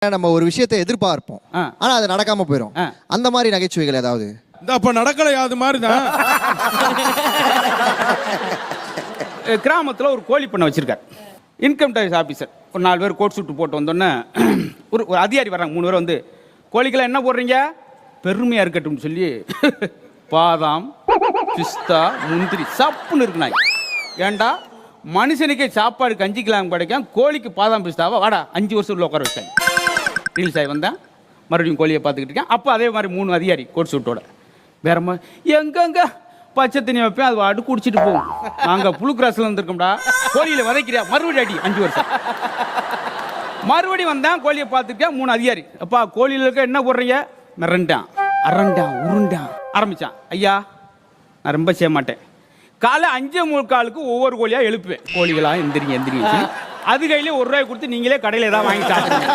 நம்ம ஒரு விஷயத்தை எதிர்பார்ப்போம், ஆனா அது நடக்காம போயிடும். அந்த மாதிரி நகைச்சுவைகள் ஏதாவது? அப்ப நடக்கலையா? அது மாதிரி தான். கிராமத்தில் ஒரு கோழி பண்ணை வச்சிருக்காரு. இன்கம் டேக்ஸ் ஆஃபீஸர் ஒரு 4 பேர் கோட் சூட்டு போட்டு வந்தோன்னே ஒரு அதிகாரி வர்றாங்க. 3 பேர் வந்து, கோழிக்கெல்லாம் என்ன போடுறீங்க? பெருமையாக இருக்கட்டும்னு சொல்லி பாதாம், பிஸ்தா, முந்திரி சப்புன்னு இருக்குனாங்க. ஏண்டா மனுஷனுக்கே சாப்பாடு கஞ்சிக்கலாம் கிடைக்கும், கோழிக்கு பாதாம் பிஸ்தாவா? வாடா 5 வருஷம் உள்ள உட்கார வச்சாங்க. ரீல்ஸ் ஆகி வந்தேன், மறுபடியும் கோழியை பார்த்துக்கிட்டு இருக்கேன். அப்போ அதே மாதிரி 3 அதிகாரி கோட் சூட்டோட வேற எங்கெங்க பச்சை தண்ணி வைப்பேன், அது வாட்டு குடிச்சிட்டு போவோம். நாங்கள் புழு கிராஸில் இருந்திருக்கோம்டா, கோழியில் வதைக்கிறியா? மறுபடியும் அடி 5 வருஷம். மறுபடியும் வந்தேன், கோழியை பார்த்துருக்கேன். 3 அதிகாரி, அப்பா கோழியில் இருக்க என்ன போடுறீங்க? மிரண்டான், அரண்டான், உருண்டான் ஆரம்பித்தான். ஐயா நான் ரொம்ப செய்ய மாட்டேன், காலை 5:45 ஒவ்வொரு கோழியாக எழுப்புவேன். கோழிகளா எந்திரிங்க எந்திரிங்க. அது கையிலே 1 ரூபாய் கொடுத்து நீங்களே கடையில் ஏதாவது வாங்கி சாப்பிடுங்க.